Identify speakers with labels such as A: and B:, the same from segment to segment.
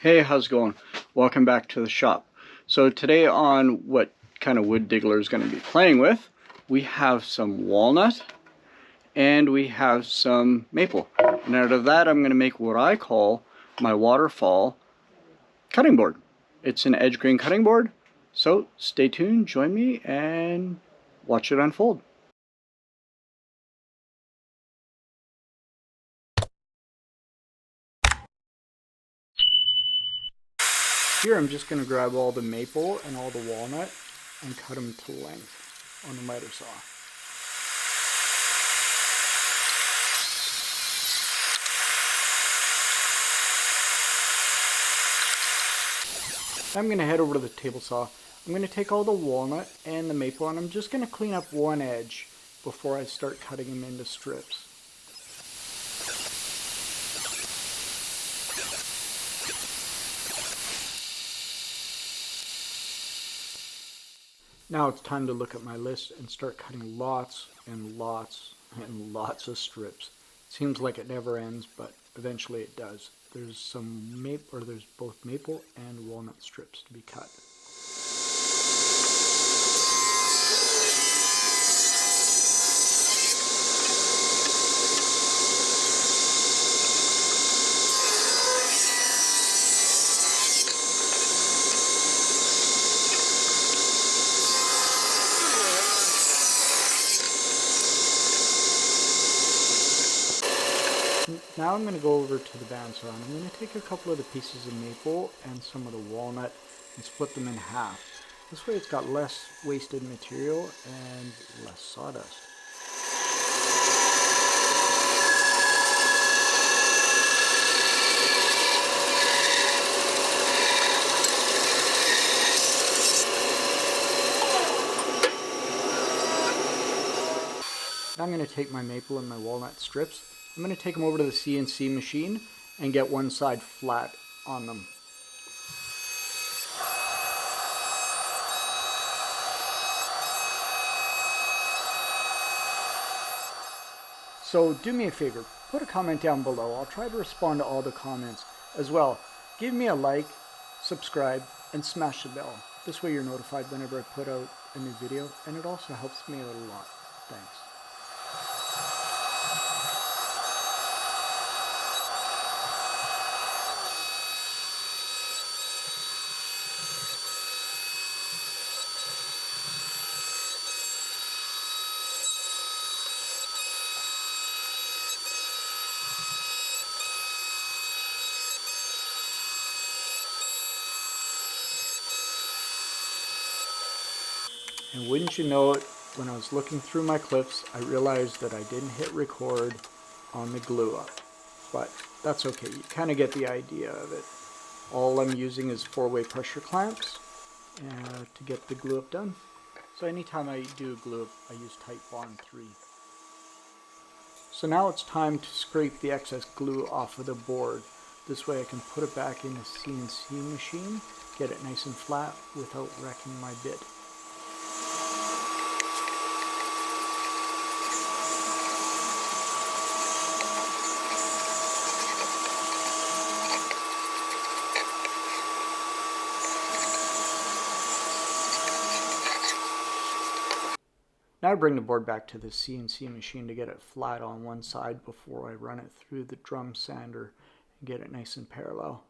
A: Hey, how's it going? Welcome back to the shop. So today on what kind of wood Diggler is going to be playing with, we have some walnut and we have some maple. And out of that I'm going to make what I call my waterfall cutting board. It's an edge grain cutting board, so stay tuned, join me, and watch it unfold. Here I'm just going to grab all the maple and all the walnut and cut them to length on the miter saw. I'm going to head over to the table saw. I'm going to take all the walnut and the maple and I'm just going to clean up one edge before I start cutting them into strips. Now it's time to look at my list and start cutting lots and lots and lots of strips. It seems like it never ends, but eventually it does. There's both maple and walnut strips to be cut. Now I'm going to go over to the bandsaw and I'm going to take a couple of the pieces of maple and some of the walnut and split them in half. This way it's got less wasted material and less sawdust. Now I'm going to take my maple and my walnut strips. I'm going to take them over to the CNC machine and get one side flat on them. So do me a favor, put a comment down below. I'll try to respond to all the comments as well. Give me a like, subscribe, and smash the bell. This way you're notified whenever I put out a new video, and it also helps me out a lot. Thanks. And wouldn't you know it, when I was looking through my clips, I realized that I didn't hit record on the glue up. But that's okay, you kind of get the idea of it. All I'm using is 4-way pressure clamps to get the glue up done. So anytime I do a glue up, I use Type Bond 3. So now it's time to scrape the excess glue off of the board. This way I can put it back in the CNC machine, get it nice and flat without wrecking my bit. Now I bring the board back to the CNC machine to get it flat on one side before I run it through the drum sander and get it nice and parallel.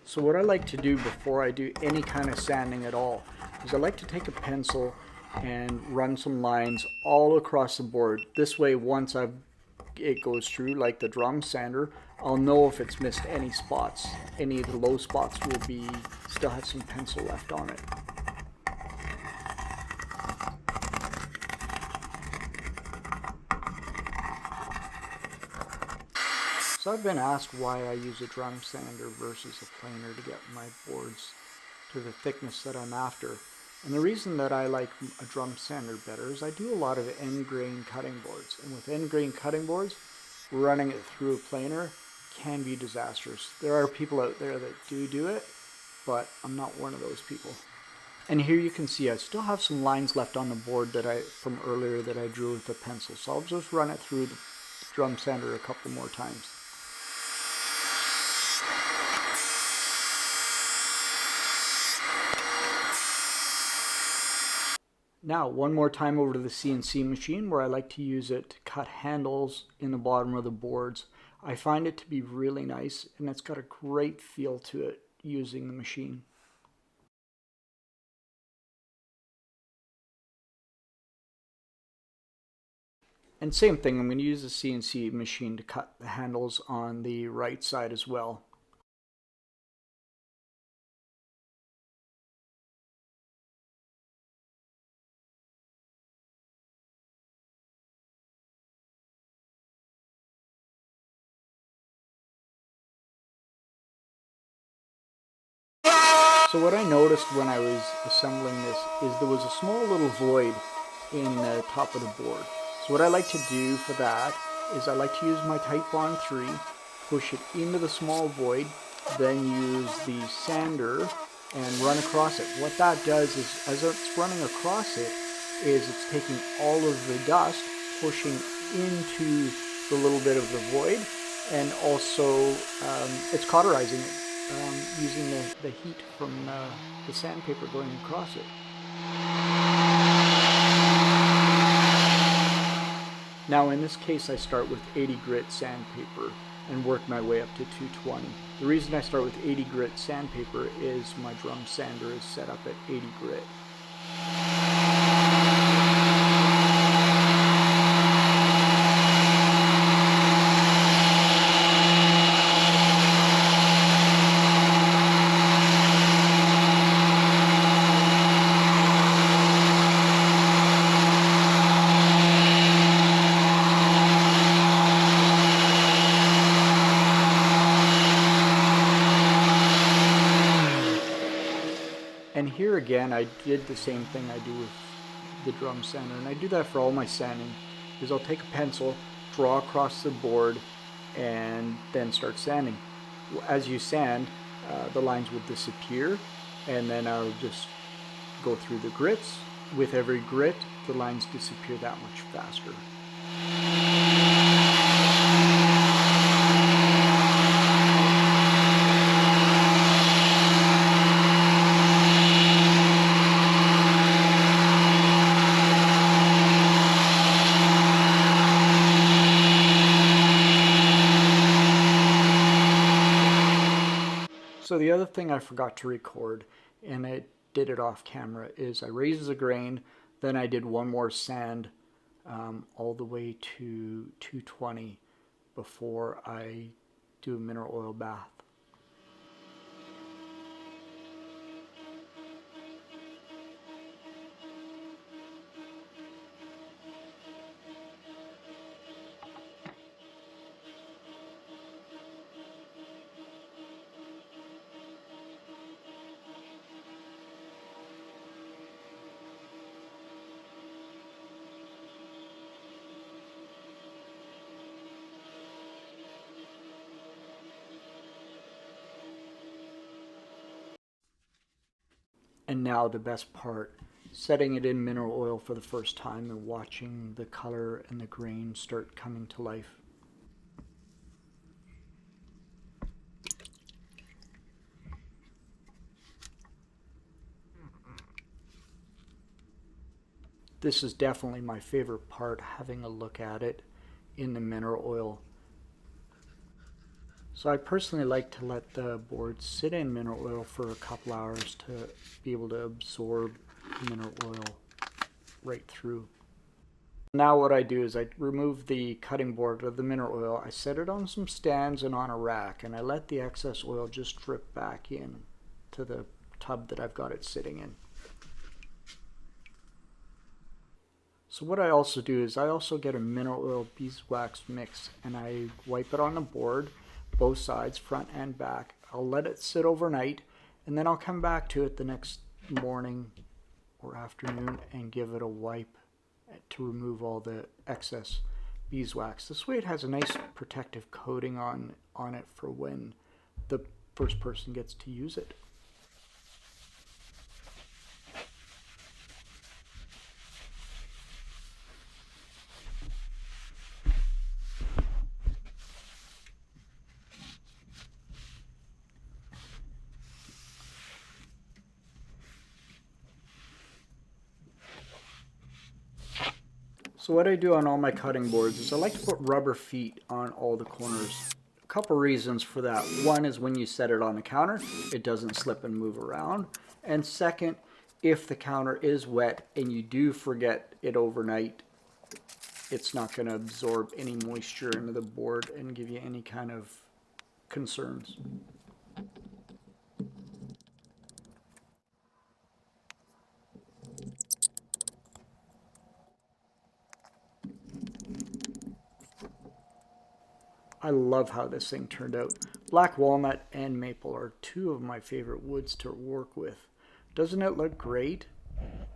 A: So what I like to do before I do any kind of sanding at all is I like to take a pencil and run some lines all across the board. This way, once it goes through like the drum sander, I'll know if it's missed any spots. Any of the low spots will still have some pencil left on it. So I've been asked why I use a drum sander versus a planer to get my boards to the thickness that I'm after. And the reason that I like a drum sander better is I do a lot of end grain cutting boards. And with end grain cutting boards, running it through a planer can be disastrous. There are people out there that do it, but I'm not one of those people. And here you can see I still have some lines left on the board from earlier that I drew with a pencil. So I'll just run it through the drum sander a couple more times. Now, one more time over to the CNC machine where I like to use it to cut handles in the bottom of the boards. I find it to be really nice, and it's got a great feel to it using the machine. And same thing, I'm going to use the CNC machine to cut the handles on the right side as well. So what I noticed when I was assembling this is there was a small little void in the top of the board. So what I like to do for that is I like to use my Type Bond 3, push it into the small void, then use the sander and run across it. What that does is, as it's running across it, is it's taking all of the dust, pushing into the little bit of the void, and also it's cauterizing it. Using the heat from the sandpaper going across it. Now in this case I start with 80 grit sandpaper and work my way up to 220. The reason I start with 80 grit sandpaper is my drum sander is set up at 80 grit. And here again, I did the same thing I do with the drum sander, and I do that for all my sanding, is I'll take a pencil, draw across the board, and then start sanding. As you sand, the lines will disappear, and then I'll just go through the grits. With every grit, the lines disappear that much faster. So the other thing I forgot to record, and I did it off camera, is I raised the grain, then I did one more sand all the way to 220 before I do a mineral oil bath. And now the best part, setting it in mineral oil for the first time and watching the color and the grain start coming to life. This is definitely my favorite part, having a look at it in the mineral oil. So I personally like to let the board sit in mineral oil for a couple hours to be able to absorb mineral oil right through. Now what I do is I remove the cutting board of the mineral oil, I set it on some stands and on a rack, and I let the excess oil just drip back in to the tub that I've got it sitting in. So what I also do is I also get a mineral oil beeswax mix and I wipe it on the board, both sides, front and back. I'll let it sit overnight and then I'll come back to it the next morning or afternoon and give it a wipe to remove all the excess beeswax. This way it has a nice protective coating on it for when the first person gets to use it. So what I do on all my cutting boards is I like to put rubber feet on all the corners. A couple reasons for that. One is when you set it on the counter, it doesn't slip and move around. And second, if the counter is wet and you do forget it overnight, it's not going to absorb any moisture into the board and give you any kind of concerns. I love how this thing turned out. Black walnut and maple are two of my favorite woods to work with. Doesn't it look great?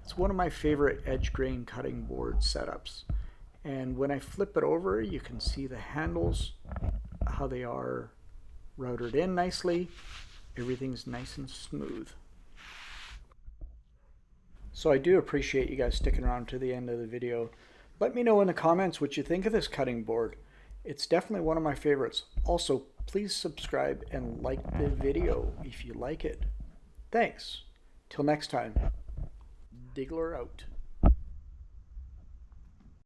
A: It's one of my favorite edge grain cutting board setups. And when I flip it over, you can see the handles, how they are routed in nicely. Everything's nice and smooth. So I do appreciate you guys sticking around to the end of the video. Let me know in the comments what you think of this cutting board. It's definitely one of my favorites. Also, please subscribe and like the video if you like it. Thanks. Till next time. Diggler out.